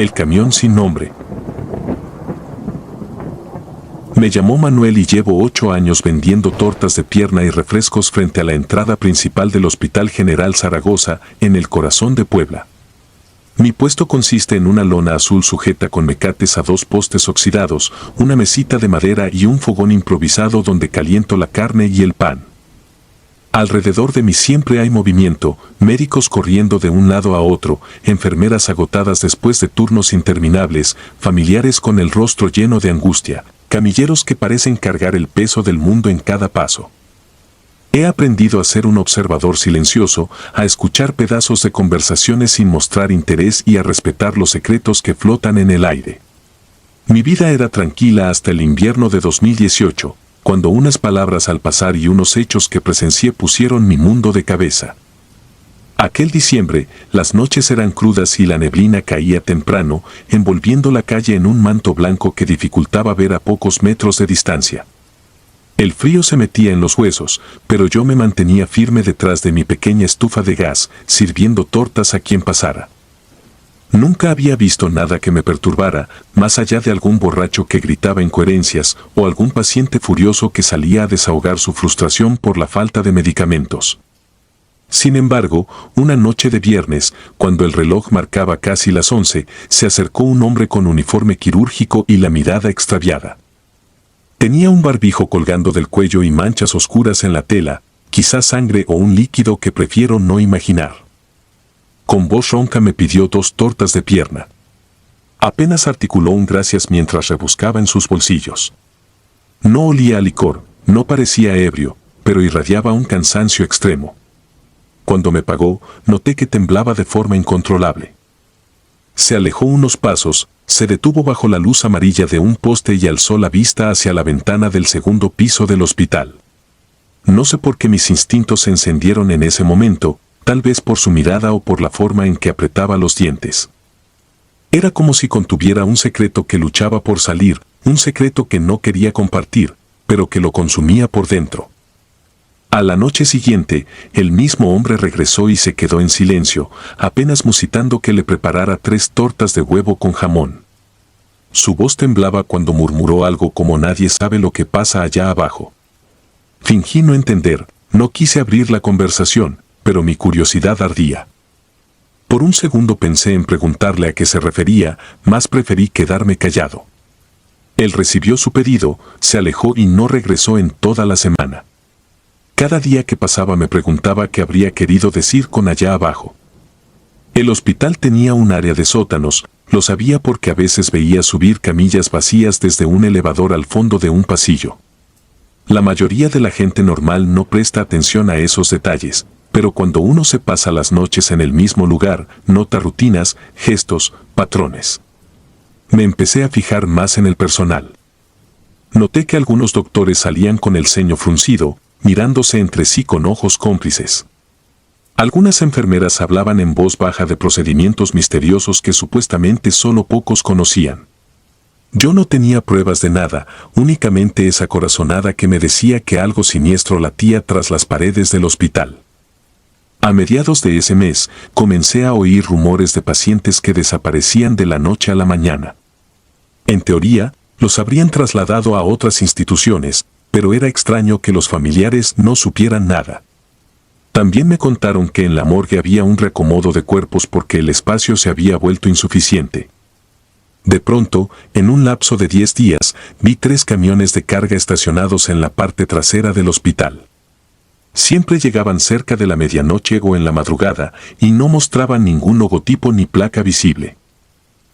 El camión sin nombre. Me llamo Manuel y llevo 8 años vendiendo tortas de pierna y refrescos frente a la entrada principal del Hospital General Zaragoza, en el corazón de Puebla. Mi puesto consiste en una lona azul sujeta con mecates a 2 postes oxidados, una mesita de madera y un fogón improvisado donde caliento la carne y el pan. Alrededor de mí siempre hay movimiento, médicos corriendo de un lado a otro, enfermeras agotadas después de turnos interminables, familiares con el rostro lleno de angustia, camilleros que parecen cargar el peso del mundo en cada paso. He aprendido a ser un observador silencioso, a escuchar pedazos de conversaciones sin mostrar interés y a respetar los secretos que flotan en el aire. Mi vida era tranquila hasta el invierno de 2018, cuando unas palabras al pasar y unos hechos que presencié pusieron mi mundo de cabeza. Aquel diciembre, las noches eran crudas y la neblina caía temprano, envolviendo la calle en un manto blanco que dificultaba ver a pocos metros de distancia. El frío se metía en los huesos, pero yo me mantenía firme detrás de mi pequeña estufa de gas, sirviendo tortas a quien pasara. Nunca había visto nada que me perturbara, más allá de algún borracho que gritaba incoherencias o algún paciente furioso que salía a desahogar su frustración por la falta de medicamentos. Sin embargo, una noche de viernes, cuando el reloj marcaba casi las 11, se acercó un hombre con uniforme quirúrgico y la mirada extraviada. Tenía un barbijo colgando del cuello y manchas oscuras en la tela, quizás sangre o un líquido que prefiero no imaginar. Con voz ronca me pidió 2 tortas de pierna. Apenas articuló un gracias mientras rebuscaba en sus bolsillos. No olía a licor, no parecía ebrio, pero irradiaba un cansancio extremo. Cuando me pagó, noté que temblaba de forma incontrolable. Se alejó unos pasos, se detuvo bajo la luz amarilla de un poste y alzó la vista hacia la ventana del 2º piso del hospital. No sé por qué mis instintos se encendieron en ese momento, tal vez por su mirada o por la forma en que apretaba los dientes. Era como si contuviera un secreto que luchaba por salir, un secreto que no quería compartir, pero que lo consumía por dentro. A la noche siguiente, el mismo hombre regresó y se quedó en silencio, apenas musitando que le preparara 3 tortas de huevo con jamón. Su voz temblaba cuando murmuró algo como nadie sabe lo que pasa allá abajo. Fingí no entender, no quise abrir la conversación, pero mi curiosidad ardía. Por un segundo pensé en preguntarle a qué se refería, mas preferí quedarme callado. Él recibió su pedido, se alejó y no regresó en toda la semana. Cada día que pasaba me preguntaba qué habría querido decir con allá abajo. El hospital tenía un área de sótanos, lo sabía porque a veces veía subir camillas vacías desde un elevador al fondo de un pasillo. La mayoría de la gente normal no presta atención a esos detalles, pero cuando uno se pasa las noches en el mismo lugar, nota rutinas, gestos, patrones. Me empecé a fijar más en el personal. Noté que algunos doctores salían con el ceño fruncido, mirándose entre sí con ojos cómplices. Algunas enfermeras hablaban en voz baja de procedimientos misteriosos que supuestamente solo pocos conocían. Yo no tenía pruebas de nada, únicamente esa corazonada que me decía que algo siniestro latía tras las paredes del hospital. A mediados de ese mes, comencé a oír rumores de pacientes que desaparecían de la noche a la mañana. En teoría, los habrían trasladado a otras instituciones, pero era extraño que los familiares no supieran nada. También me contaron que en la morgue había un reacomodo de cuerpos porque el espacio se había vuelto insuficiente. De pronto, en un lapso de 10 días, vi 3 camiones de carga estacionados en la parte trasera del hospital. Siempre llegaban cerca de la medianoche o en la madrugada y no mostraban ningún logotipo ni placa visible.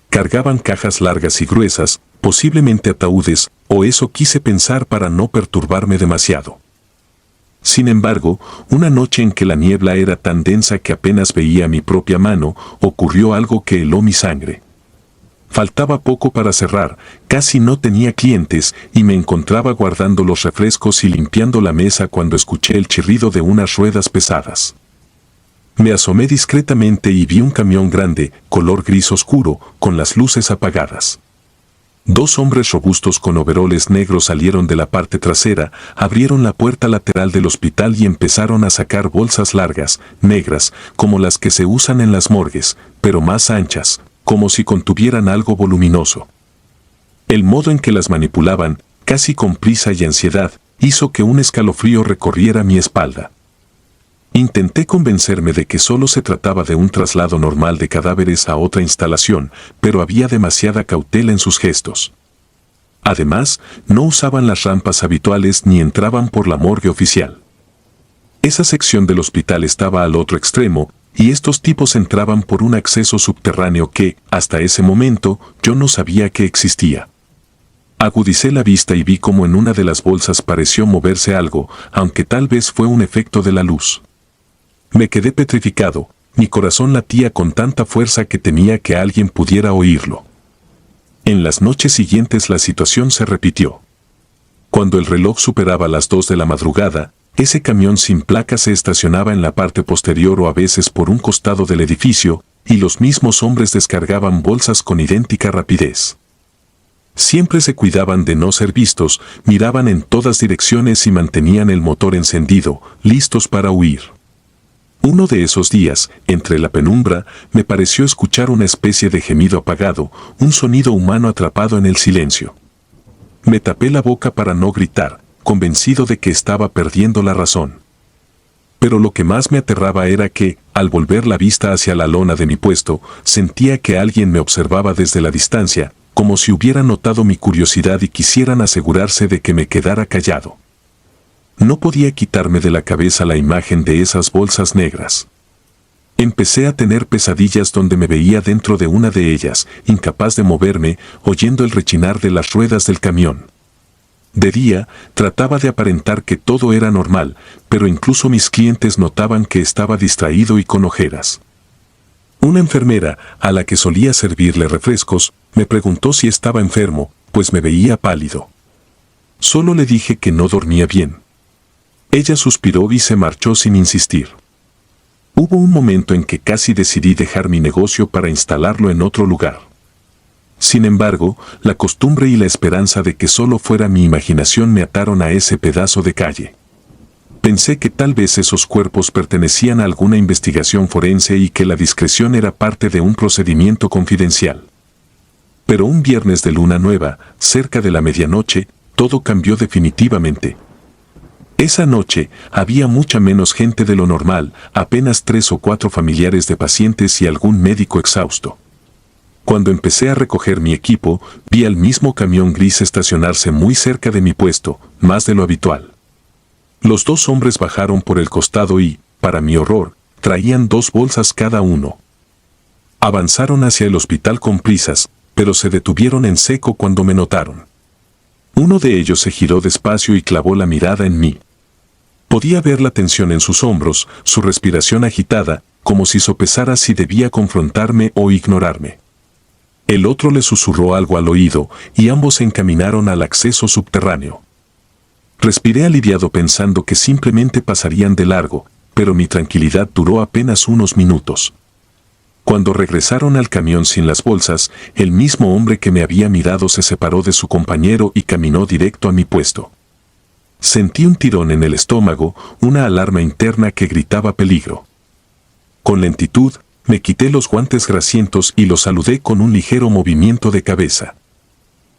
Cargaban cajas largas y gruesas, posiblemente ataúdes, o eso quise pensar para no perturbarme demasiado. Sin embargo, una noche en que la niebla era tan densa que apenas veía mi propia mano, ocurrió algo que heló mi sangre. Faltaba poco para cerrar, casi no tenía clientes y me encontraba guardando los refrescos y limpiando la mesa cuando escuché el chirrido de unas ruedas pesadas. Me asomé discretamente y vi un camión grande, color gris oscuro, con las luces apagadas. 2 hombres robustos con overoles negros salieron de la parte trasera, abrieron la puerta lateral del hospital y empezaron a sacar bolsas largas, negras, como las que se usan en las morgues, pero más anchas, como si contuvieran algo voluminoso. El modo en que las manipulaban, casi con prisa y ansiedad, hizo que un escalofrío recorriera mi espalda. Intenté convencerme de que solo se trataba de un traslado normal de cadáveres a otra instalación, pero había demasiada cautela en sus gestos. Además, no usaban las rampas habituales ni entraban por la morgue oficial. Esa sección del hospital estaba al otro extremo, y estos tipos entraban por un acceso subterráneo que, hasta ese momento, yo no sabía que existía. Agudicé la vista y vi cómo en una de las bolsas pareció moverse algo, aunque tal vez fue un efecto de la luz. Me quedé petrificado, mi corazón latía con tanta fuerza que temía que alguien pudiera oírlo. En las noches siguientes la situación se repitió. Cuando el reloj superaba las 2 de la madrugada, ese camión sin placa se estacionaba en la parte posterior o a veces por un costado del edificio, y los mismos hombres descargaban bolsas con idéntica rapidez. Siempre se cuidaban de no ser vistos, miraban en todas direcciones y mantenían el motor encendido, listos para huir. Uno de esos días, entre la penumbra, me pareció escuchar una especie de gemido apagado, un sonido humano atrapado en el silencio. Me tapé la boca para no gritar, convencido de que estaba perdiendo la razón. Pero lo que más me aterraba era que, al volver la vista hacia la lona de mi puesto, sentía que alguien me observaba desde la distancia, como si hubiera notado mi curiosidad y quisieran asegurarse de que me quedara callado. No podía quitarme de la cabeza la imagen de esas bolsas negras. Empecé a tener pesadillas donde me veía dentro de una de ellas, incapaz de moverme, oyendo el rechinar de las ruedas del camión. De día, trataba de aparentar que todo era normal, pero incluso mis clientes notaban que estaba distraído y con ojeras. Una enfermera, a la que solía servirle refrescos, me preguntó si estaba enfermo, pues me veía pálido. Solo le dije que no dormía bien. Ella suspiró y se marchó sin insistir. Hubo un momento en que casi decidí dejar mi negocio para instalarlo en otro lugar. Sin embargo, la costumbre y la esperanza de que solo fuera mi imaginación me ataron a ese pedazo de calle. Pensé que tal vez esos cuerpos pertenecían a alguna investigación forense y que la discreción era parte de un procedimiento confidencial. Pero un viernes de luna nueva, cerca de la medianoche, todo cambió definitivamente. Esa noche había mucha menos gente de lo normal, apenas 3 o 4 familiares de pacientes y algún médico exhausto. Cuando empecé a recoger mi equipo, vi al mismo camión gris estacionarse muy cerca de mi puesto, más de lo habitual. Los 2 hombres bajaron por el costado y, para mi horror, traían 2 bolsas cada uno. Avanzaron hacia el hospital con prisas, pero se detuvieron en seco cuando me notaron. Uno de ellos se giró despacio y clavó la mirada en mí. Podía ver la tensión en sus hombros, su respiración agitada, como si sopesara si debía confrontarme o ignorarme. El otro le susurró algo al oído, y ambos se encaminaron al acceso subterráneo. Respiré aliviado pensando que simplemente pasarían de largo, pero mi tranquilidad duró apenas unos minutos. Cuando regresaron al camión sin las bolsas, el mismo hombre que me había mirado se separó de su compañero y caminó directo a mi puesto. Sentí un tirón en el estómago, una alarma interna que gritaba peligro. Con lentitud, me quité los guantes grasientos y lo saludé con un ligero movimiento de cabeza.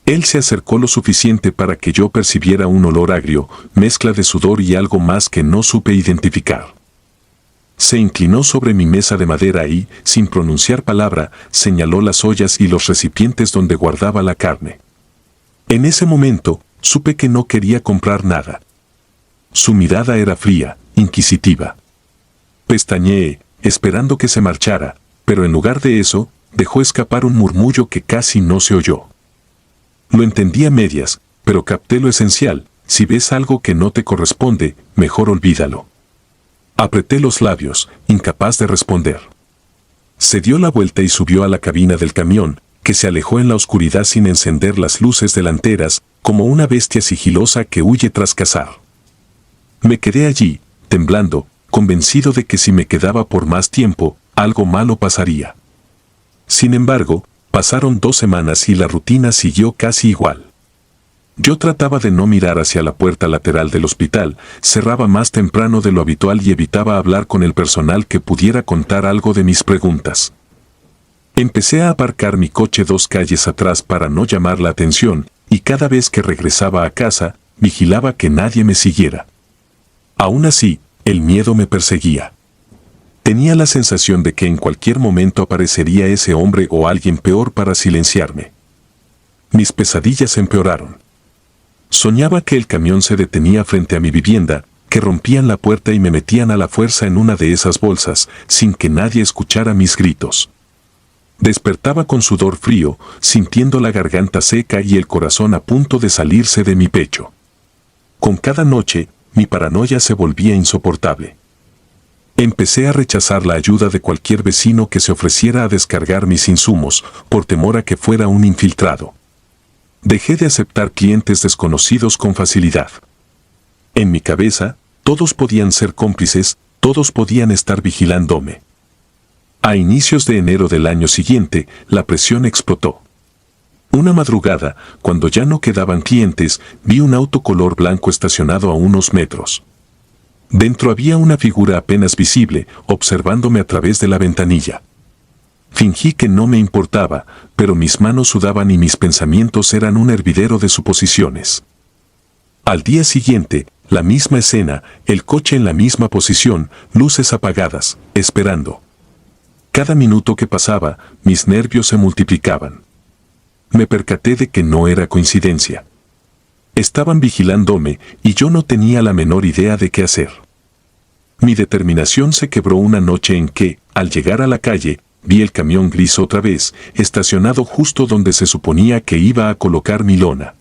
Él se acercó lo suficiente para que yo percibiera un olor agrio, mezcla de sudor y algo más que no supe identificar. Se inclinó sobre mi mesa de madera y, sin pronunciar palabra, señaló las ollas y los recipientes donde guardaba la carne. En ese momento, supe que no quería comprar nada. Su mirada era fría, inquisitiva. Pestañeé, esperando que se marchara, pero en lugar de eso, dejó escapar un murmullo que casi no se oyó. Lo entendí a medias, pero capté lo esencial: si ves algo que no te corresponde, mejor olvídalo. Apreté los labios, incapaz de responder. Se dio la vuelta y subió a la cabina del camión, que se alejó en la oscuridad sin encender las luces delanteras, como una bestia sigilosa que huye tras cazar. Me quedé allí, temblando, convencido de que si me quedaba por más tiempo, algo malo pasaría. Sin embargo, pasaron 2 semanas y la rutina siguió casi igual. Yo trataba de no mirar hacia la puerta lateral del hospital, cerraba más temprano de lo habitual y evitaba hablar con el personal que pudiera contar algo de mis preguntas. Empecé a aparcar mi coche 2 calles atrás para no llamar la atención, y cada vez que regresaba a casa, vigilaba que nadie me siguiera. Aún así, el miedo me perseguía. Tenía la sensación de que en cualquier momento aparecería ese hombre o alguien peor para silenciarme. Mis pesadillas empeoraron. Soñaba que el camión se detenía frente a mi vivienda, que rompían la puerta y me metían a la fuerza en una de esas bolsas, sin que nadie escuchara mis gritos. Despertaba con sudor frío, sintiendo la garganta seca y el corazón a punto de salirse de mi pecho. Con cada noche, mi paranoia se volvía insoportable. Empecé a rechazar la ayuda de cualquier vecino que se ofreciera a descargar mis insumos, por temor a que fuera un infiltrado. Dejé de aceptar clientes desconocidos con facilidad. En mi cabeza, todos podían ser cómplices, todos podían estar vigilándome. A inicios de enero del año siguiente, la presión explotó. Una madrugada, cuando ya no quedaban clientes, vi un auto color blanco estacionado a unos metros. Dentro había una figura apenas visible, observándome a través de la ventanilla. Fingí que no me importaba, pero mis manos sudaban y mis pensamientos eran un hervidero de suposiciones. Al día siguiente, la misma escena, el coche en la misma posición, luces apagadas, esperando. Cada minuto que pasaba, mis nervios se multiplicaban. Me percaté de que no era coincidencia. Estaban vigilándome y yo no tenía la menor idea de qué hacer. Mi determinación se quebró una noche en que, al llegar a la calle, vi el camión gris otra vez, estacionado justo donde se suponía que iba a colocar mi lona.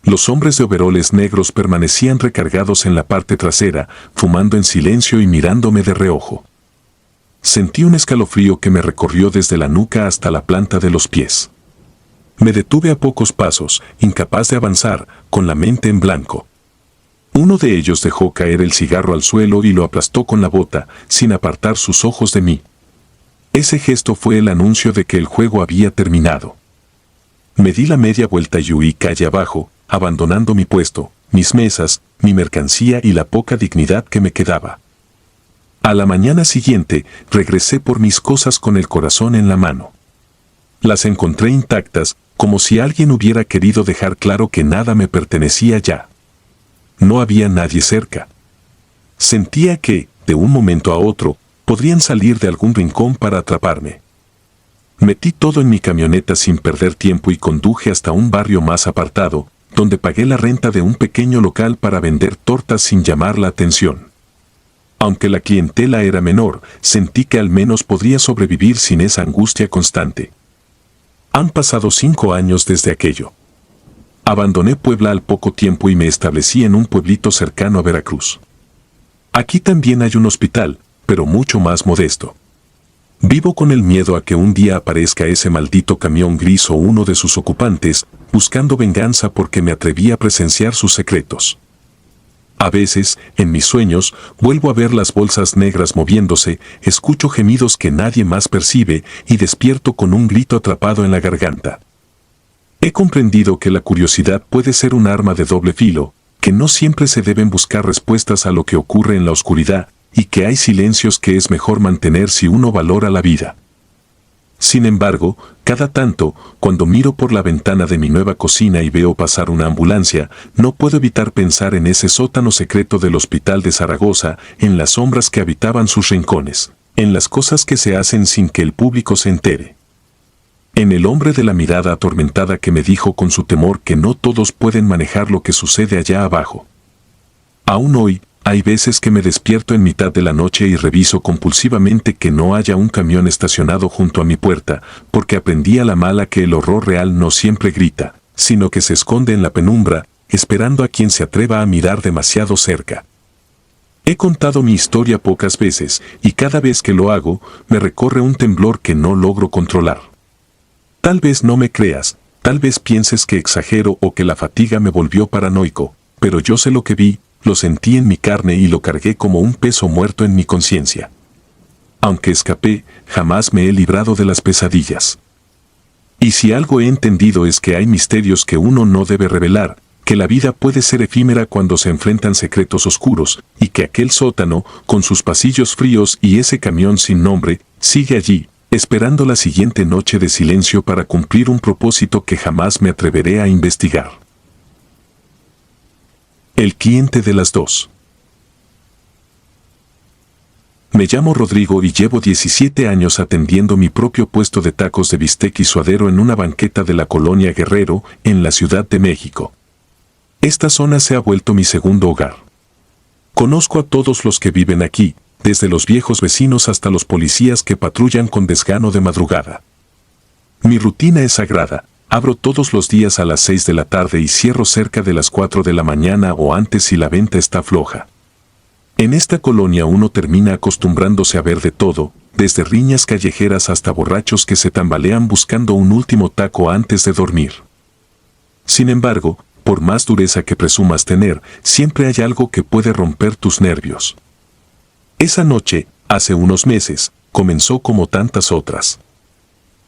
Los hombres de overoles negros permanecían recargados en la parte trasera, fumando en silencio y mirándome de reojo. Sentí un escalofrío que me recorrió desde la nuca hasta la planta de los pies. Me detuve a pocos pasos, incapaz de avanzar, con la mente en blanco. Uno de ellos dejó caer el cigarro al suelo y lo aplastó con la bota, sin apartar sus ojos de mí. Ese gesto fue el anuncio de que el juego había terminado. Me di la media vuelta y huí calle abajo, abandonando mi puesto, mis mesas, mi mercancía y la poca dignidad que me quedaba. A la mañana siguiente, regresé por mis cosas con el corazón en la mano. Las encontré intactas, como si alguien hubiera querido dejar claro que nada me pertenecía ya. No había nadie cerca. Sentía que, de un momento a otro, podrían salir de algún rincón para atraparme. Metí todo en mi camioneta sin perder tiempo y conduje hasta un barrio más apartado, donde pagué la renta de un pequeño local para vender tortas sin llamar la atención. Aunque la clientela era menor, sentí que al menos podría sobrevivir sin esa angustia constante. Han pasado 5 años desde aquello. Abandoné Puebla al poco tiempo y me establecí en un pueblito cercano a Veracruz. Aquí también hay un hospital, pero mucho más modesto. Vivo con el miedo a que un día aparezca ese maldito camión gris o uno de sus ocupantes, buscando venganza porque me atreví a presenciar sus secretos. A veces, en mis sueños, vuelvo a ver las bolsas negras moviéndose, escucho gemidos que nadie más percibe y despierto con un grito atrapado en la garganta. He comprendido que la curiosidad puede ser un arma de doble filo, que no siempre se deben buscar respuestas a lo que ocurre en la oscuridad, y que hay silencios que es mejor mantener si uno valora la vida. Sin embargo, cada tanto, cuando miro por la ventana de mi nueva cocina y veo pasar una ambulancia, no puedo evitar pensar en ese sótano secreto del hospital de Zaragoza, en las sombras que habitaban sus rincones, en las cosas que se hacen sin que el público se entere. En el hombre de la mirada atormentada que me dijo con su temor que no todos pueden manejar lo que sucede allá abajo. Aún hoy, hay veces que me despierto en mitad de la noche y reviso compulsivamente que no haya un camión estacionado junto a mi puerta, porque aprendí a la mala que el horror real no siempre grita, sino que se esconde en la penumbra, esperando a quien se atreva a mirar demasiado cerca. He contado mi historia pocas veces, y cada vez que lo hago, me recorre un temblor que no logro controlar. Tal vez no me creas, tal vez pienses que exagero o que la fatiga me volvió paranoico, pero yo sé lo que vi, lo sentí en mi carne y lo cargué como un peso muerto en mi conciencia. Aunque escapé, jamás me he librado de las pesadillas. Y si algo he entendido es que hay misterios que uno no debe revelar, que la vida puede ser efímera cuando se enfrentan secretos oscuros, y que aquel sótano, con sus pasillos fríos y ese camión sin nombre, sigue allí, esperando la siguiente noche de silencio para cumplir un propósito que jamás me atreveré a investigar. El cliente de las 2. Me llamo Rodrigo y llevo 17 años atendiendo mi propio puesto de tacos de bistec y suadero en una banqueta de la colonia Guerrero, en la Ciudad de México. Esta zona se ha vuelto mi segundo hogar. Conozco a todos los que viven aquí, desde los viejos vecinos hasta los policías que patrullan con desgano de madrugada. Mi rutina es sagrada. Abro todos los días a las 6 de la tarde y cierro cerca de las 4 de la mañana o antes si la venta está floja. En esta colonia uno termina acostumbrándose a ver de todo, desde riñas callejeras hasta borrachos que se tambalean buscando un último taco antes de dormir. Sin embargo, por más dureza que presumas tener, siempre hay algo que puede romper tus nervios. Esa noche, hace unos meses, comenzó como tantas otras.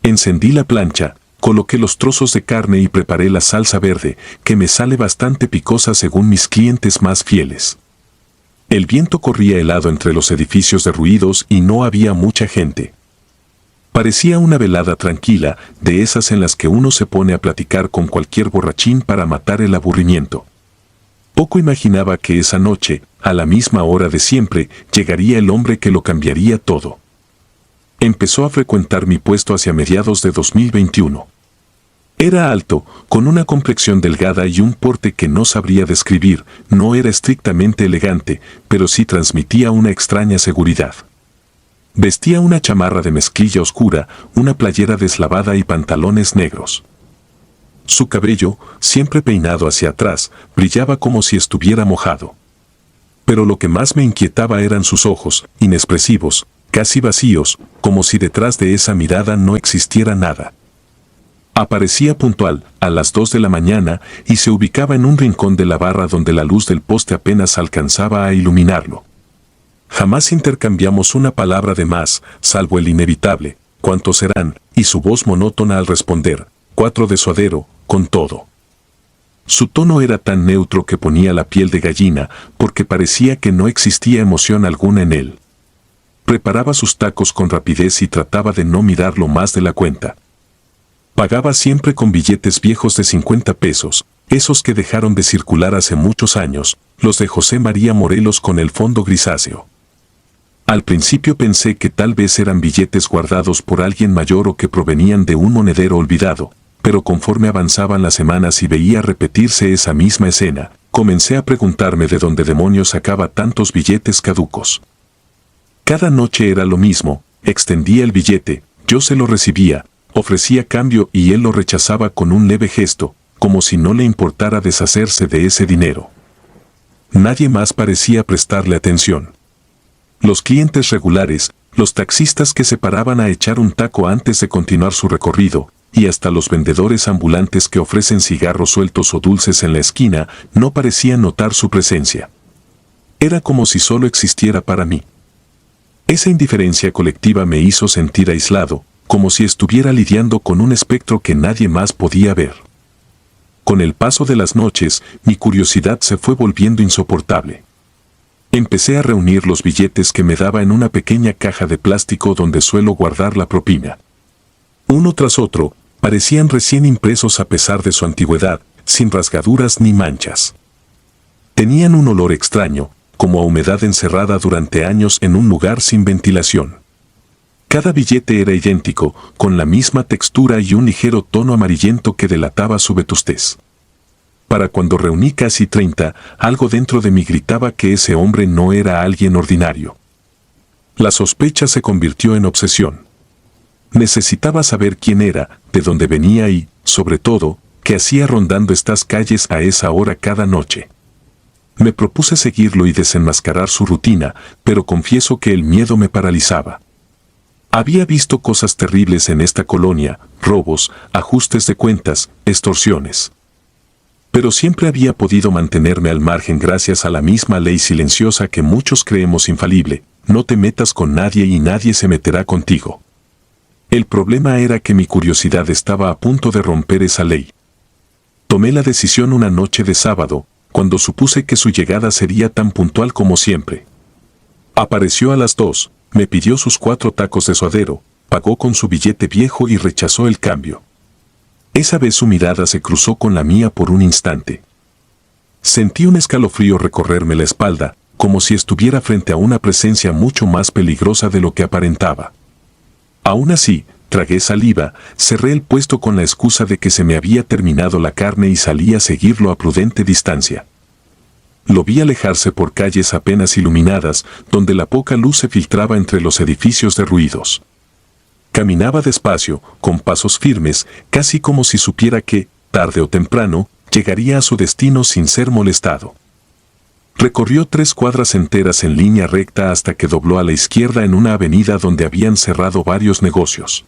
Encendí la plancha, coloqué los trozos de carne y preparé la salsa verde, que me sale bastante picosa según mis clientes más fieles. El viento corría helado entre los edificios derruidos y no había mucha gente. Parecía una velada tranquila, de esas en las que uno se pone a platicar con cualquier borrachín para matar el aburrimiento. Poco imaginaba que esa noche, a la misma hora de siempre, llegaría el hombre que lo cambiaría todo. Empezó a frecuentar mi puesto hacia mediados de 2021. Era alto, con una complexión delgada y un porte que no sabría describir. No era estrictamente elegante, pero sí transmitía una extraña seguridad. Vestía una chamarra de mezclilla oscura, una playera deslavada y pantalones negros. Su cabello, siempre peinado hacia atrás, brillaba como si estuviera mojado. Pero lo que más me inquietaba eran sus ojos, inexpresivos, casi vacíos, como si detrás de esa mirada no existiera nada. Aparecía puntual, a las 2 de la mañana, y se ubicaba en un rincón de la barra donde la luz del poste apenas alcanzaba a iluminarlo. Jamás intercambiamos una palabra de más, salvo el inevitable, ¿cuántos serán?, y su voz monótona al responder, 4 de suadero, con todo. Su tono era tan neutro que ponía la piel de gallina, porque parecía que no existía emoción alguna en él. Preparaba sus tacos con rapidez y trataba de no mirarlo más de la cuenta. Pagaba siempre con billetes viejos de 50 pesos, esos que dejaron de circular hace muchos años, los de José María Morelos con el fondo grisáceo. Al principio pensé que tal vez eran billetes guardados por alguien mayor o que provenían de un monedero olvidado, pero conforme avanzaban las semanas y veía repetirse esa misma escena, comencé a preguntarme de dónde demonios sacaba tantos billetes caducos. Cada noche era lo mismo, extendía el billete, yo se lo recibía, ofrecía cambio y él lo rechazaba con un leve gesto, como si no le importara deshacerse de ese dinero. Nadie más parecía prestarle atención. Los clientes regulares, los taxistas que se paraban a echar un taco antes de continuar su recorrido, y hasta los vendedores ambulantes que ofrecen cigarros sueltos o dulces en la esquina, no parecían notar su presencia. Era como si solo existiera para mí. Esa indiferencia colectiva me hizo sentir aislado, como si estuviera lidiando con un espectro que nadie más podía ver. Con el paso de las noches, mi curiosidad se fue volviendo insoportable. Empecé a reunir los billetes que me daba en una pequeña caja de plástico donde suelo guardar la propina. Uno tras otro, parecían recién impresos a pesar de su antigüedad, sin rasgaduras ni manchas. Tenían un olor extraño, como a humedad encerrada durante años en un lugar sin ventilación. Cada billete era idéntico, con la misma textura y un ligero tono amarillento que delataba su vetustez. Para cuando reuní casi 30, algo dentro de mí gritaba que ese hombre no era alguien ordinario. La sospecha se convirtió en obsesión. Necesitaba saber quién era, de dónde venía y, sobre todo, qué hacía rondando estas calles a esa hora cada noche. Me propuse seguirlo y desenmascarar su rutina, pero confieso que el miedo me paralizaba. Había visto cosas terribles en esta colonia, robos, ajustes de cuentas, extorsiones. Pero siempre había podido mantenerme al margen gracias a la misma ley silenciosa que muchos creemos infalible: no te metas con nadie y nadie se meterá contigo. El problema era que mi curiosidad estaba a punto de romper esa ley. Tomé la decisión una noche de sábado, cuando supuse que su llegada sería tan puntual como siempre. Apareció a las 2, me pidió sus 4 tacos de suadero, pagó con su billete viejo y rechazó el cambio. Esa vez su mirada se cruzó con la mía por un instante. Sentí un escalofrío recorrerme la espalda, como si estuviera frente a una presencia mucho más peligrosa de lo que aparentaba. Aún así, tragué saliva, cerré el puesto con la excusa de que se me había terminado la carne y salí a seguirlo a prudente distancia. Lo vi alejarse por calles apenas iluminadas, donde la poca luz se filtraba entre los edificios derruidos. Caminaba despacio, con pasos firmes, casi como si supiera que, tarde o temprano, llegaría a su destino sin ser molestado. Recorrió 3 cuadras enteras en línea recta hasta que dobló a la izquierda en una avenida donde habían cerrado varios negocios.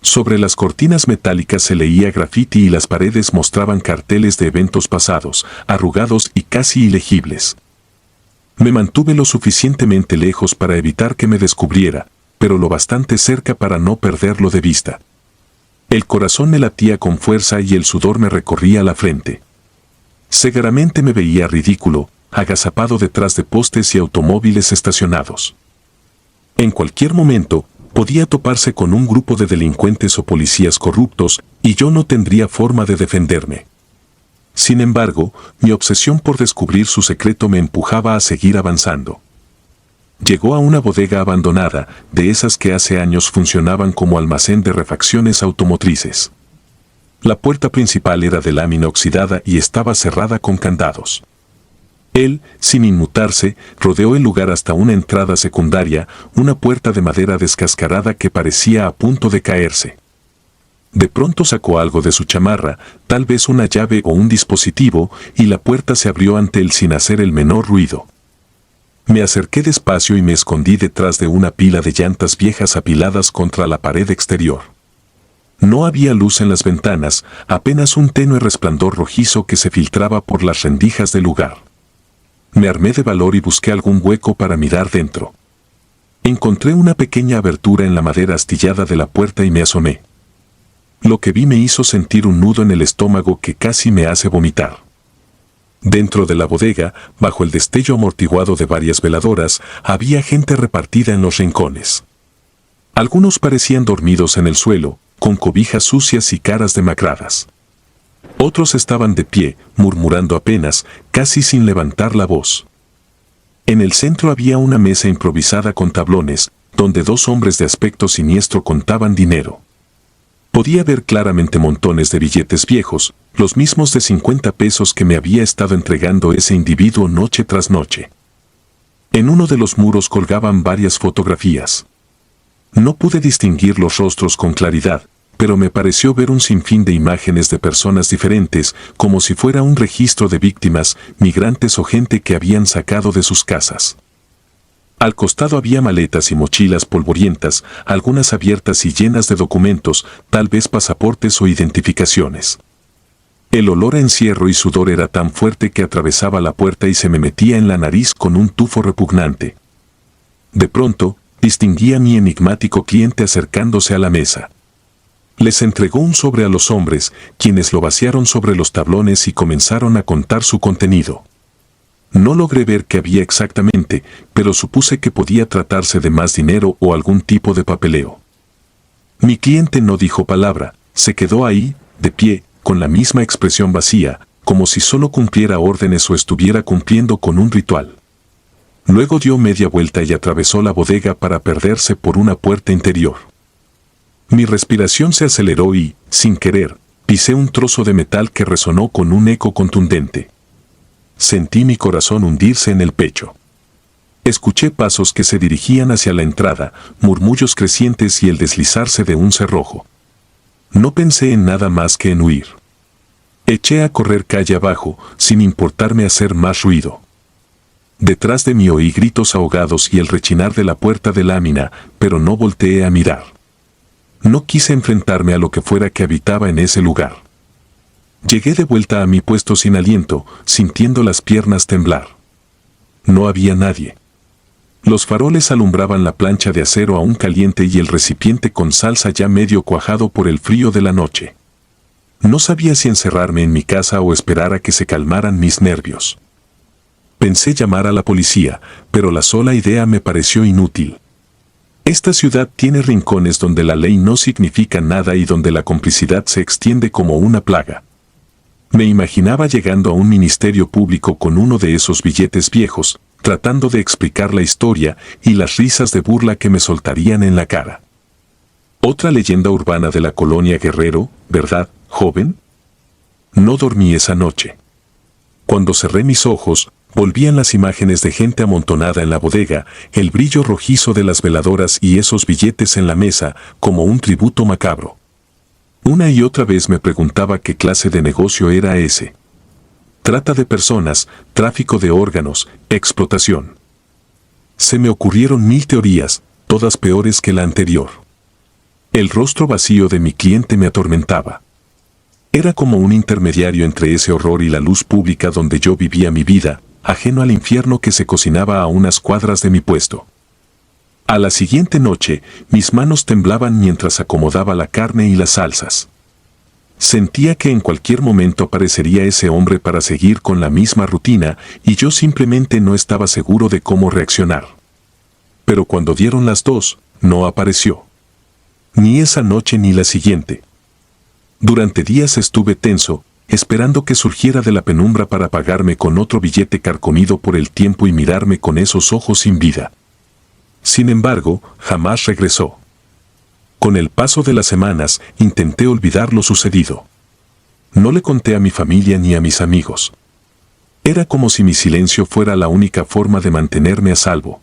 Sobre las cortinas metálicas se leía grafiti y las paredes mostraban carteles de eventos pasados, arrugados y casi ilegibles. Me mantuve lo suficientemente lejos para evitar que me descubriera, pero lo bastante cerca para no perderlo de vista. El corazón me latía con fuerza y el sudor me recorría la frente. Seguramente me veía ridículo, agazapado detrás de postes y automóviles estacionados. En cualquier momento, podía toparse con un grupo de delincuentes o policías corruptos y yo no tendría forma de defenderme. Sin embargo, mi obsesión por descubrir su secreto me empujaba a seguir avanzando. Llegó a una bodega abandonada, de esas que hace años funcionaban como almacén de refacciones automotrices. La puerta principal era de lámina oxidada y estaba cerrada con candados. Él, sin inmutarse, rodeó el lugar hasta una entrada secundaria, una puerta de madera descascarada que parecía a punto de caerse. De pronto sacó algo de su chamarra, tal vez una llave o un dispositivo, y la puerta se abrió ante él sin hacer el menor ruido. Me acerqué despacio y me escondí detrás de una pila de llantas viejas apiladas contra la pared exterior. No había luz en las ventanas, apenas un tenue resplandor rojizo que se filtraba por las rendijas del lugar. Me armé de valor y busqué algún hueco para mirar dentro. Encontré una pequeña abertura en la madera astillada de la puerta y me asomé. Lo que vi me hizo sentir un nudo en el estómago que casi me hace vomitar. Dentro de la bodega, bajo el destello amortiguado de varias veladoras, había gente repartida en los rincones. Algunos parecían dormidos en el suelo, con cobijas sucias y caras demacradas. Otros estaban de pie, murmurando apenas, casi sin levantar la voz. En el centro había una mesa improvisada con tablones, donde 2 hombres de aspecto siniestro contaban dinero. Podía ver claramente montones de billetes viejos, los mismos de 50 pesos que me había estado entregando ese individuo noche tras noche. En uno de los muros colgaban varias fotografías. No pude distinguir los rostros con claridad, pero me pareció ver un sinfín de imágenes de personas diferentes, como si fuera un registro de víctimas, migrantes o gente que habían sacado de sus casas. Al costado había maletas y mochilas polvorientas, algunas abiertas y llenas de documentos, tal vez pasaportes o identificaciones. El olor a encierro y sudor era tan fuerte que atravesaba la puerta y se me metía en la nariz con un tufo repugnante. De pronto, distinguí a mi enigmático cliente acercándose a la mesa. Les entregó un sobre a los hombres, quienes lo vaciaron sobre los tablones y comenzaron a contar su contenido. No logré ver qué había exactamente, pero supuse que podía tratarse de más dinero o algún tipo de papeleo. Mi cliente no dijo palabra, se quedó ahí, de pie, con la misma expresión vacía, como si solo cumpliera órdenes o estuviera cumpliendo con un ritual. Luego dio media vuelta y atravesó la bodega para perderse por una puerta interior. Mi respiración se aceleró y, sin querer, pisé un trozo de metal que resonó con un eco contundente. Sentí mi corazón hundirse en el pecho. Escuché pasos que se dirigían hacia la entrada, murmullos crecientes y el deslizarse de un cerrojo. No pensé en nada más que en huir. Eché a correr calle abajo, sin importarme hacer más ruido. Detrás de mí oí gritos ahogados y el rechinar de la puerta de lámina, pero no volteé a mirar. No quise enfrentarme a lo que fuera que habitaba en ese lugar. Llegué de vuelta a mi puesto sin aliento, sintiendo las piernas temblar. No había nadie. Los faroles alumbraban la plancha de acero aún caliente y el recipiente con salsa ya medio cuajado por el frío de la noche. No sabía si encerrarme en mi casa o esperar a que se calmaran mis nervios. Pensé llamar a la policía, pero la sola idea me pareció inútil. Esta ciudad tiene rincones donde la ley no significa nada y donde la complicidad se extiende como una plaga. Me imaginaba llegando a un ministerio público con uno de esos billetes viejos, tratando de explicar la historia y las risas de burla que me soltarían en la cara. Otra leyenda urbana de la colonia Guerrero, ¿verdad, joven? No dormí esa noche. Cuando cerré mis ojos, volvían las imágenes de gente amontonada en la bodega, el brillo rojizo de las veladoras y esos billetes en la mesa, como un tributo macabro. Una y otra vez me preguntaba qué clase de negocio era ese. Trata de personas, tráfico de órganos, explotación. Se me ocurrieron 1000 teorías, todas peores que la anterior. El rostro vacío de mi cliente me atormentaba. Era como un intermediario entre ese horror y la luz pública donde yo vivía mi vida, ajeno al infierno que se cocinaba a unas cuadras de mi puesto. A la siguiente noche, mis manos temblaban mientras acomodaba la carne y las salsas. Sentía que en cualquier momento aparecería ese hombre para seguir con la misma rutina y yo simplemente no estaba seguro de cómo reaccionar. Pero cuando dieron las 2, no apareció. Ni esa noche ni la siguiente. Durante días estuve tenso, esperando que surgiera de la penumbra para pagarme con otro billete carcomido por el tiempo y mirarme con esos ojos sin vida. Sin embargo, jamás regresó. Con el paso de las semanas, intenté olvidar lo sucedido. No le conté a mi familia ni a mis amigos. Era como si mi silencio fuera la única forma de mantenerme a salvo.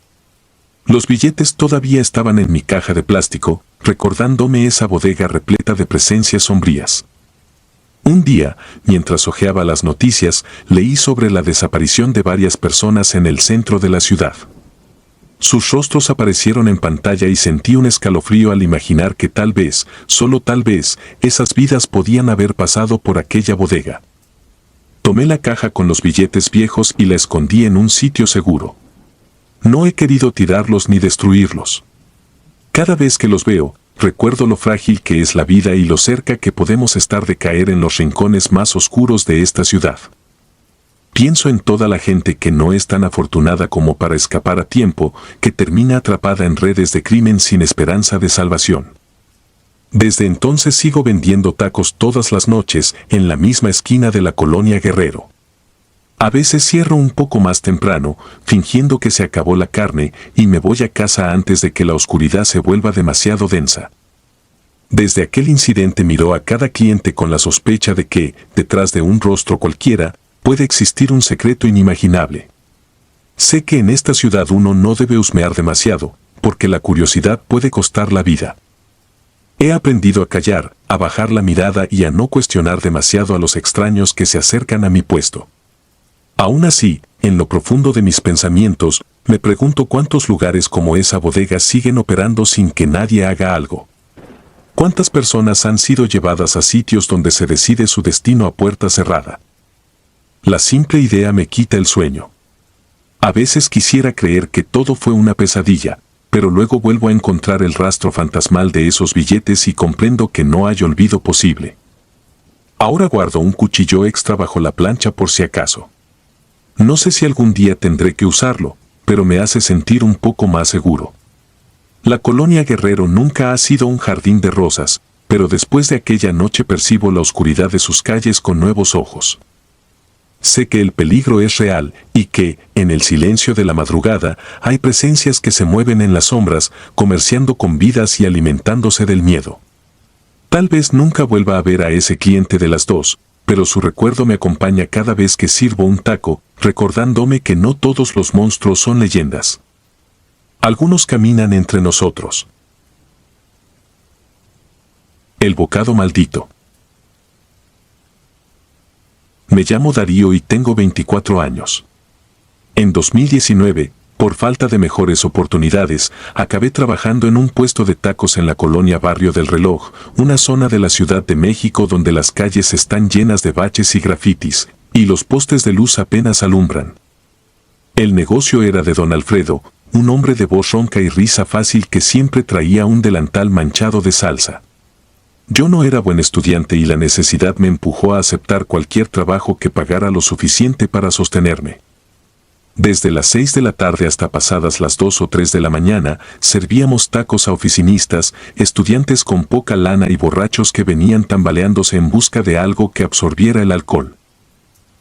Los billetes todavía estaban en mi caja de plástico, recordándome esa bodega repleta de presencias sombrías. Un día, mientras hojeaba las noticias, leí sobre la desaparición de varias personas en el centro de la ciudad. Sus rostros aparecieron en pantalla y sentí un escalofrío al imaginar que tal vez, solo tal vez, esas vidas podían haber pasado por aquella bodega. Tomé la caja con los billetes viejos y la escondí en un sitio seguro. No he querido tirarlos ni destruirlos. Cada vez que los veo, recuerdo lo frágil que es la vida y lo cerca que podemos estar de caer en los rincones más oscuros de esta ciudad. Pienso en toda la gente que no es tan afortunada como para escapar a tiempo, que termina atrapada en redes de crimen sin esperanza de salvación. Desde entonces sigo vendiendo tacos todas las noches en la misma esquina de la colonia Guerrero. A veces cierro un poco más temprano, fingiendo que se acabó la carne y me voy a casa antes de que la oscuridad se vuelva demasiado densa. Desde aquel incidente miró a cada cliente con la sospecha de que, detrás de un rostro cualquiera, puede existir un secreto inimaginable. Sé que en esta ciudad uno no debe husmear demasiado, porque la curiosidad puede costar la vida. He aprendido a callar, a bajar la mirada y a no cuestionar demasiado a los extraños que se acercan a mi puesto. Aún así, en lo profundo de mis pensamientos, me pregunto cuántos lugares como esa bodega siguen operando sin que nadie haga algo. ¿Cuántas personas han sido llevadas a sitios donde se decide su destino a puerta cerrada? La simple idea me quita el sueño. A veces quisiera creer que todo fue una pesadilla, pero luego vuelvo a encontrar el rastro fantasmal de esos billetes y comprendo que no hay olvido posible. Ahora guardo un cuchillo extra bajo la plancha por si acaso. No sé si algún día tendré que usarlo, pero me hace sentir un poco más seguro. La colonia Guerrero nunca ha sido un jardín de rosas, pero después de aquella noche percibo la oscuridad de sus calles con nuevos ojos. Sé que el peligro es real y que, en el silencio de la madrugada, hay presencias que se mueven en las sombras, comerciando con vidas y alimentándose del miedo. Tal vez nunca vuelva a ver a ese cliente de las 2, pero su recuerdo me acompaña cada vez que sirvo un taco, recordándome que no todos los monstruos son leyendas. Algunos caminan entre nosotros. El bocado maldito. Me llamo Darío y tengo 24 años. En 2019, por falta de mejores oportunidades, acabé trabajando en un puesto de tacos en la colonia Barrio del Reloj, una zona de la Ciudad de México donde las calles están llenas de baches y grafitis, y los postes de luz apenas alumbran. El negocio era de don Alfredo, un hombre de voz ronca y risa fácil que siempre traía un delantal manchado de salsa. Yo no era buen estudiante y la necesidad me empujó a aceptar cualquier trabajo que pagara lo suficiente para sostenerme. Desde las 6 de la tarde hasta pasadas las 2 o 3 de la mañana, servíamos tacos a oficinistas, estudiantes con poca lana y borrachos que venían tambaleándose en busca de algo que absorbiera el alcohol.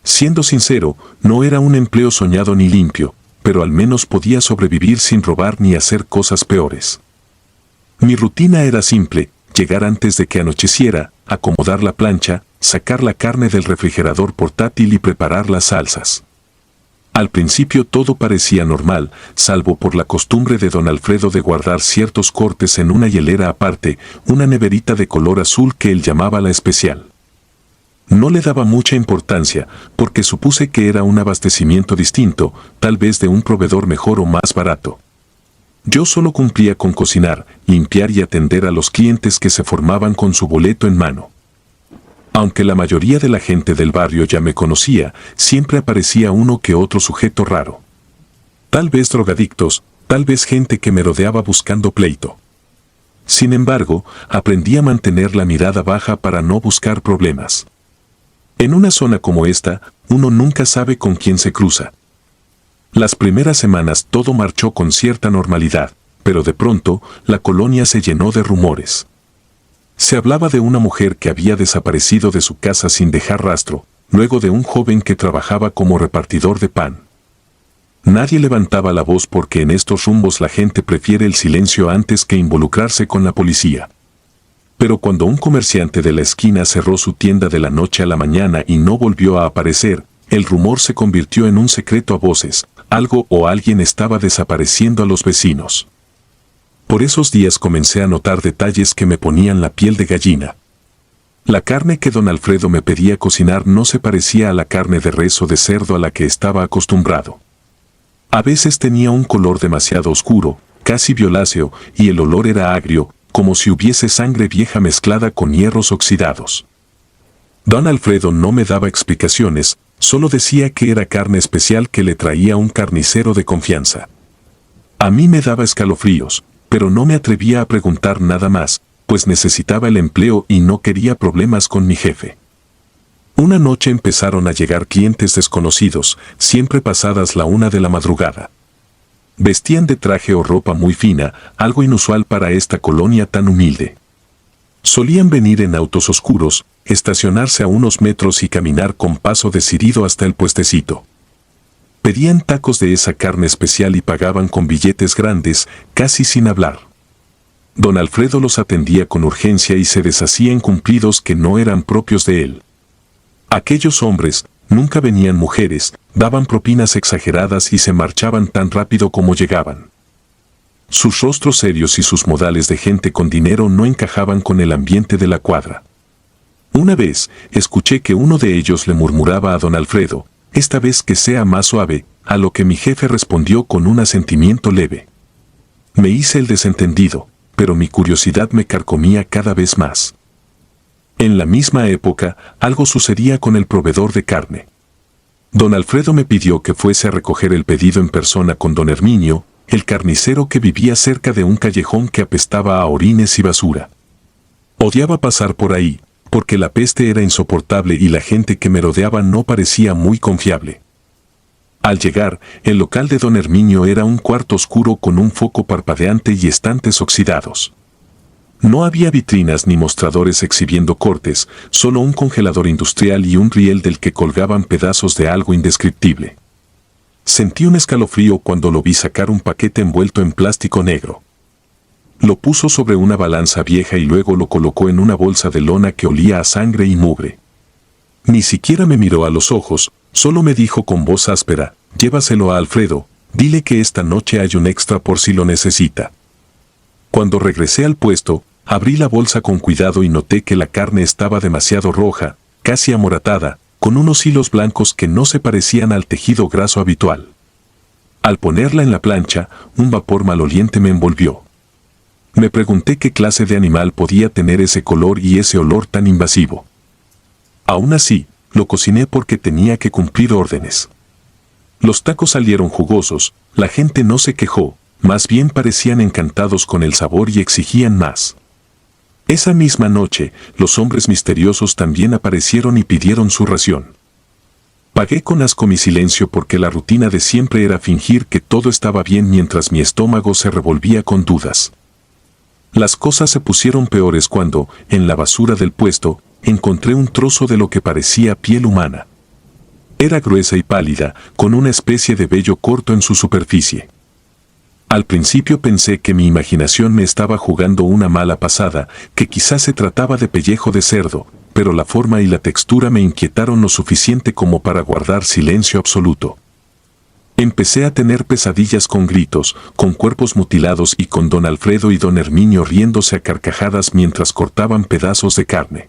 Siendo sincero, no era un empleo soñado ni limpio, pero al menos podía sobrevivir sin robar ni hacer cosas peores. Mi rutina era simple: llegar antes de que anocheciera, acomodar la plancha, sacar la carne del refrigerador portátil y preparar las salsas. Al principio todo parecía normal, salvo por la costumbre de don Alfredo de guardar ciertos cortes en una hielera aparte, una neverita de color azul que él llamaba la especial. No le daba mucha importancia, porque supuse que era un abastecimiento distinto, tal vez de un proveedor mejor o más barato. Yo solo cumplía con cocinar, limpiar y atender a los clientes que se formaban con su boleto en mano. Aunque la mayoría de la gente del barrio ya me conocía, siempre aparecía uno que otro sujeto raro. Tal vez drogadictos, tal vez gente que me rodeaba buscando pleito. Sin embargo, aprendí a mantener la mirada baja para no buscar problemas. En una zona como esta, uno nunca sabe con quién se cruza. Las primeras semanas todo marchó con cierta normalidad, pero de pronto, la colonia se llenó de rumores. Se hablaba de una mujer que había desaparecido de su casa sin dejar rastro, luego de un joven que trabajaba como repartidor de pan. Nadie levantaba la voz porque en estos rumbos la gente prefiere el silencio antes que involucrarse con la policía. Pero cuando un comerciante de la esquina cerró su tienda de la noche a la mañana y no volvió a aparecer, el rumor se convirtió en un secreto a voces: algo o alguien estaba desapareciendo a los vecinos. Por esos días comencé a notar detalles que me ponían la piel de gallina. La carne que don Alfredo me pedía cocinar no se parecía a la carne de res o de cerdo a la que estaba acostumbrado. A veces tenía un color demasiado oscuro, casi violáceo, y el olor era agrio, como si hubiese sangre vieja mezclada con hierros oxidados. Don Alfredo no me daba explicaciones, solo decía que era carne especial que le traía un carnicero de confianza. A mí me daba escalofríos, pero no me atrevía a preguntar nada más, pues necesitaba el empleo y no quería problemas con mi jefe. Una noche empezaron a llegar clientes desconocidos, siempre pasadas la 1 de la madrugada. Vestían de traje o ropa muy fina, algo inusual para esta colonia tan humilde. Solían venir en autos oscuros, estacionarse a unos metros y caminar con paso decidido hasta el puestecito. Pedían tacos de esa carne especial y pagaban con billetes grandes, casi sin hablar. Don Alfredo los atendía con urgencia y se deshacía en cumplidos que no eran propios de él. Aquellos hombres, nunca venían mujeres, daban propinas exageradas y se marchaban tan rápido como llegaban. Sus rostros serios y sus modales de gente con dinero no encajaban con el ambiente de la cuadra. Una vez, escuché que uno de ellos le murmuraba a don Alfredo: esta vez que sea más suave, a lo que mi jefe respondió con un asentimiento leve. Me hice el desentendido, pero mi curiosidad me carcomía cada vez más. En la misma época, algo sucedía con el proveedor de carne. Don Alfredo me pidió que fuese a recoger el pedido en persona con don Herminio, el carnicero que vivía cerca de un callejón que apestaba a orines y basura. Odiaba pasar por ahí, porque la peste era insoportable y la gente que me rodeaba no parecía muy confiable. Al llegar, el local de don Herminio era un cuarto oscuro con un foco parpadeante y estantes oxidados. No había vitrinas ni mostradores exhibiendo cortes, solo un congelador industrial y un riel del que colgaban pedazos de algo indescriptible. Sentí un escalofrío cuando lo vi sacar un paquete envuelto en plástico negro. Lo puso sobre una balanza vieja y luego lo colocó en una bolsa de lona que olía a sangre y mugre. Ni siquiera me miró a los ojos, solo me dijo con voz áspera: llévaselo a Alfredo, dile que esta noche hay un extra por si lo necesita. Cuando regresé al puesto, abrí la bolsa con cuidado y noté que la carne estaba demasiado roja, casi amoratada, con unos hilos blancos que no se parecían al tejido graso habitual. Al ponerla en la plancha, un vapor maloliente me envolvió. Me pregunté qué clase de animal podía tener ese color y ese olor tan invasivo. Aún así, lo cociné porque tenía que cumplir órdenes. Los tacos salieron jugosos, la gente no se quejó, más bien parecían encantados con el sabor y exigían más. Esa misma noche, los hombres misteriosos también aparecieron y pidieron su ración. Pagué con asco mi silencio porque la rutina de siempre era fingir que todo estaba bien mientras mi estómago se revolvía con dudas. Las cosas se pusieron peores cuando, en la basura del puesto, encontré un trozo de lo que parecía piel humana. Era gruesa y pálida, con una especie de vello corto en su superficie. Al principio pensé que mi imaginación me estaba jugando una mala pasada, que quizás se trataba de pellejo de cerdo, pero la forma y la textura me inquietaron lo suficiente como para guardar silencio absoluto. Empecé a tener pesadillas con gritos, con cuerpos mutilados y con don Alfredo y don Herminio riéndose a carcajadas mientras cortaban pedazos de carne.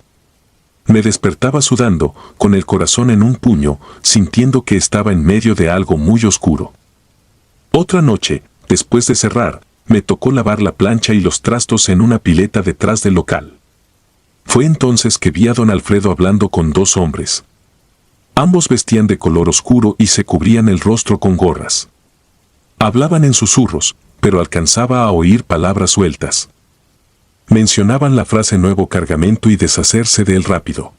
Me despertaba sudando, con el corazón en un puño, sintiendo que estaba en medio de algo muy oscuro. Otra noche, después de cerrar, me tocó lavar la plancha y los trastos en una pileta detrás del local. Fue entonces que vi a don Alfredo hablando con dos hombres. Ambos vestían de color oscuro y se cubrían el rostro con gorras. Hablaban en susurros, pero alcanzaba a oír palabras sueltas. Mencionaban la frase nuevo cargamento y deshacerse de él rápido.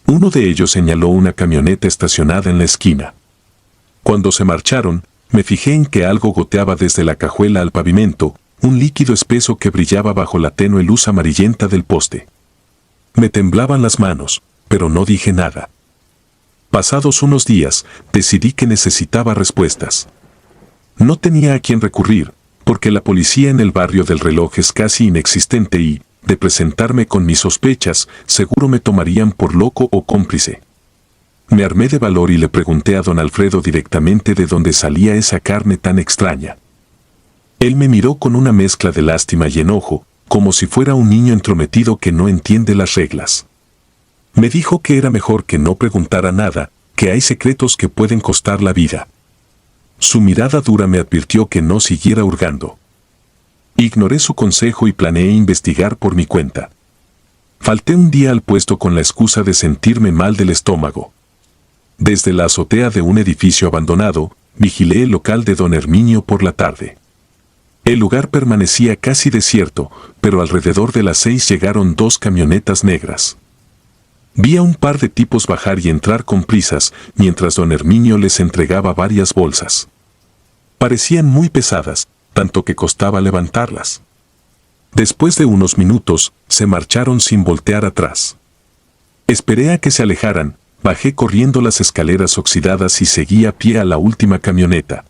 Uno de ellos señaló una camioneta estacionada en la esquina. Cuando se marcharon, me fijé en que algo goteaba desde la cajuela al pavimento, un líquido espeso que brillaba bajo la tenue luz amarillenta del poste. Me temblaban las manos, pero no dije nada. Pasados unos días, decidí que necesitaba respuestas. No tenía a quién recurrir, porque la policía en el barrio del reloj es casi inexistente y, de presentarme con mis sospechas, seguro me tomarían por loco o cómplice. Me armé de valor y le pregunté a don Alfredo directamente de dónde salía esa carne tan extraña. Él me miró con una mezcla de lástima y enojo, como si fuera un niño entrometido que no entiende las reglas. Me dijo que era mejor que no preguntara nada, que hay secretos que pueden costar la vida. Su mirada dura me advirtió que no siguiera hurgando. Ignoré su consejo y planeé investigar por mi cuenta. Falté un día al puesto con la excusa de sentirme mal del estómago. Desde la azotea de un edificio abandonado, vigilé el local de don Herminio por la tarde. El lugar permanecía casi desierto, pero alrededor de las 6 llegaron 2 camionetas negras. Vi a un par de tipos bajar y entrar con prisas, mientras don Herminio les entregaba varias bolsas. Parecían muy pesadas, tanto que costaba levantarlas. Después de unos minutos, se marcharon sin voltear atrás. Esperé a que se alejaran, bajé corriendo las escaleras oxidadas y seguí a pie a la última camioneta.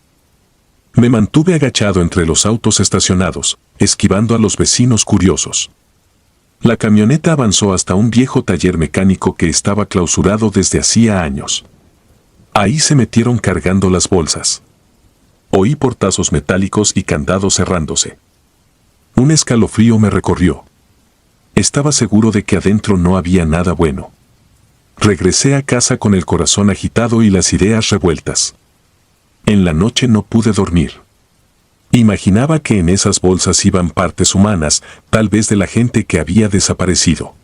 Me mantuve agachado entre los autos estacionados, esquivando a los vecinos curiosos. La camioneta avanzó hasta un viejo taller mecánico que estaba clausurado desde hacía años. Ahí se metieron cargando las bolsas. Oí portazos metálicos y candados cerrándose. Un escalofrío me recorrió. Estaba seguro de que adentro no había nada bueno. Regresé a casa con el corazón agitado y las ideas revueltas. En la noche no pude dormir. Imaginaba que en esas bolsas iban partes humanas, tal vez de la gente que había desaparecido.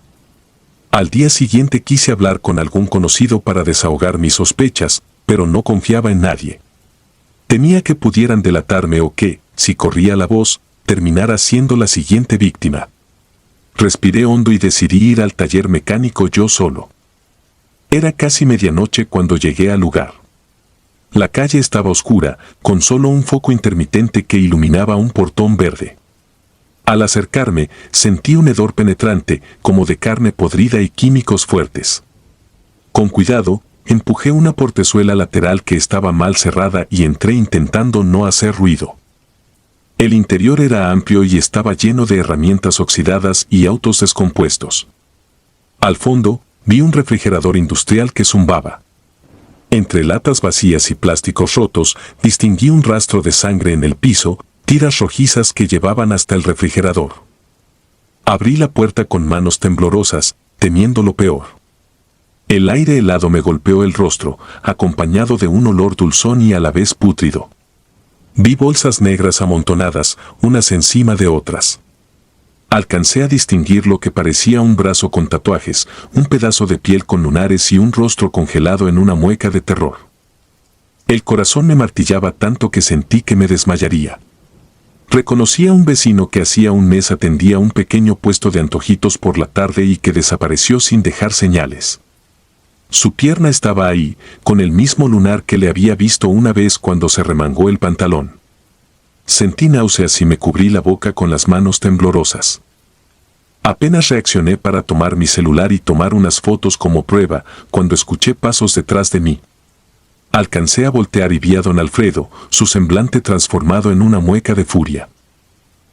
Al día siguiente quise hablar con algún conocido para desahogar mis sospechas, pero no confiaba en nadie. Temía que pudieran delatarme o que, si corría la voz, terminara siendo la siguiente víctima. Respiré hondo y decidí ir al taller mecánico yo solo. Era casi medianoche cuando llegué al lugar. La calle estaba oscura, con solo un foco intermitente que iluminaba un portón verde. Al acercarme, sentí un hedor penetrante, como de carne podrida y químicos fuertes. Con cuidado, empujé una portezuela lateral que estaba mal cerrada y entré intentando no hacer ruido. El interior era amplio y estaba lleno de herramientas oxidadas y autos descompuestos. Al fondo, vi un refrigerador industrial que zumbaba. Entre latas vacías y plásticos rotos, distinguí un rastro de sangre en el piso, tiras rojizas que llevaban hasta el refrigerador. Abrí la puerta con manos temblorosas, temiendo lo peor. El aire helado me golpeó el rostro, acompañado de un olor dulzón y a la vez pútrido. Vi bolsas negras amontonadas, unas encima de otras. Alcancé a distinguir lo que parecía un brazo con tatuajes, un pedazo de piel con lunares y un rostro congelado en una mueca de terror. El corazón me martillaba tanto que sentí que me desmayaría. Reconocí a un vecino que hacía un mes atendía un pequeño puesto de antojitos por la tarde y que desapareció sin dejar señales. Su pierna estaba ahí, con el mismo lunar que le había visto una vez cuando se remangó el pantalón. Sentí náuseas y me cubrí la boca con las manos temblorosas. Apenas reaccioné para tomar mi celular y tomar unas fotos como prueba, cuando escuché pasos detrás de mí. Alcancé a voltear y vi a don Alfredo, su semblante transformado en una mueca de furia.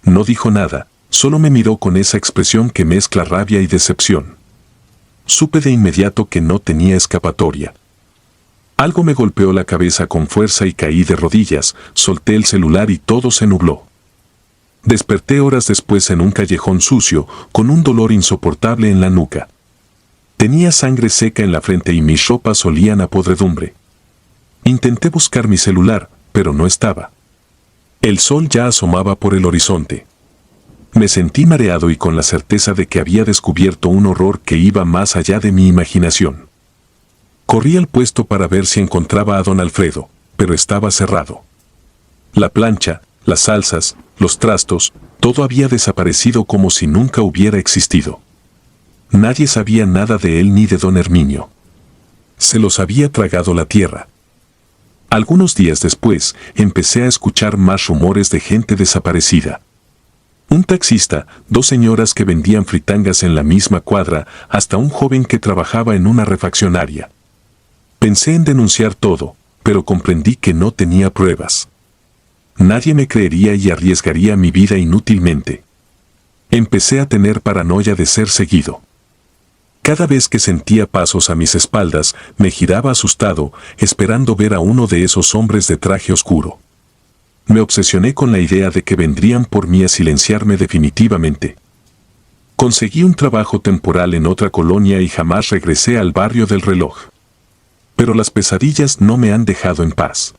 No dijo nada, solo me miró con esa expresión que mezcla rabia y decepción. Supe de inmediato que no tenía escapatoria. Algo me golpeó la cabeza con fuerza y caí de rodillas, solté el celular y todo se nubló. Desperté horas después en un callejón sucio, con un dolor insoportable en la nuca. Tenía sangre seca en la frente y mis ropas olían a podredumbre. Intenté buscar mi celular, pero no estaba. El sol ya asomaba por el horizonte. Me sentí mareado y con la certeza de que había descubierto un horror que iba más allá de mi imaginación. Corrí al puesto para ver si encontraba a don Alfredo, pero estaba cerrado. La plancha, las salsas, los trastos, todo había desaparecido como si nunca hubiera existido. Nadie sabía nada de él ni de don Herminio. Se los había tragado la tierra. Algunos días después, empecé a escuchar más rumores de gente desaparecida. Un taxista, dos señoras que vendían fritangas en la misma cuadra, hasta un joven que trabajaba en una refaccionaria. Pensé en denunciar todo, pero comprendí que no tenía pruebas. Nadie me creería y arriesgaría mi vida inútilmente. Empecé a tener paranoia de ser seguido. Cada vez que sentía pasos a mis espaldas, me giraba asustado, esperando ver a uno de esos hombres de traje oscuro. Me obsesioné con la idea de que vendrían por mí a silenciarme definitivamente. Conseguí un trabajo temporal en otra colonia y jamás regresé al barrio del reloj. Pero las pesadillas no me han dejado en paz.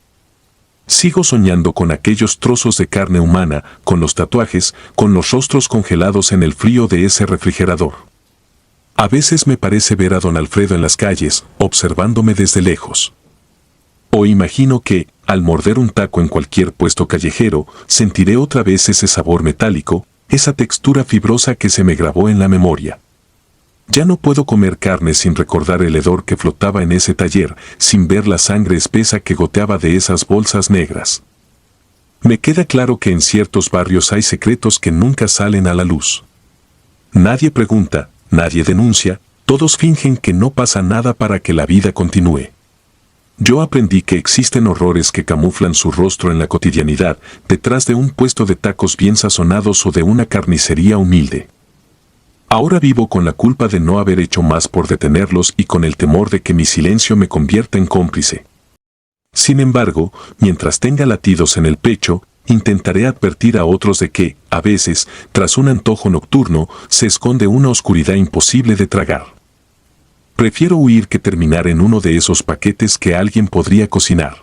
Sigo soñando con aquellos trozos de carne humana, con los tatuajes, con los rostros congelados en el frío de ese refrigerador. A veces me parece ver a don Alfredo en las calles, observándome desde lejos. O imagino que, al morder un taco en cualquier puesto callejero, sentiré otra vez ese sabor metálico, esa textura fibrosa que se me grabó en la memoria. Ya no puedo comer carne sin recordar el hedor que flotaba en ese taller, sin ver la sangre espesa que goteaba de esas bolsas negras. Me queda claro que en ciertos barrios hay secretos que nunca salen a la luz. Nadie pregunta, nadie denuncia, todos fingen que no pasa nada para que la vida continúe. Yo aprendí que existen horrores que camuflan su rostro en la cotidianidad, detrás de un puesto de tacos bien sazonados o de una carnicería humilde. Ahora vivo con la culpa de no haber hecho más por detenerlos y con el temor de que mi silencio me convierta en cómplice. Sin embargo, mientras tenga latidos en el pecho, intentaré advertir a otros de que, a veces, tras un antojo nocturno, se esconde una oscuridad imposible de tragar. Prefiero huir que terminar en uno de esos paquetes que alguien podría cocinar.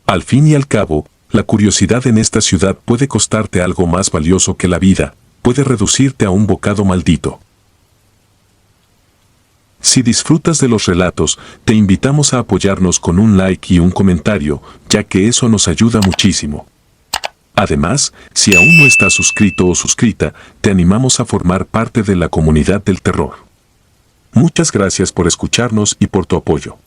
Al fin y al cabo, la curiosidad en esta ciudad puede costarte algo más valioso que la vida, puede reducirte a un bocado maldito. Si disfrutas de los relatos, te invitamos a apoyarnos con un like y un comentario, ya que eso nos ayuda muchísimo. Además, si aún no estás suscrito o suscrita, te animamos a formar parte de la comunidad del terror. Muchas gracias por escucharnos y por tu apoyo.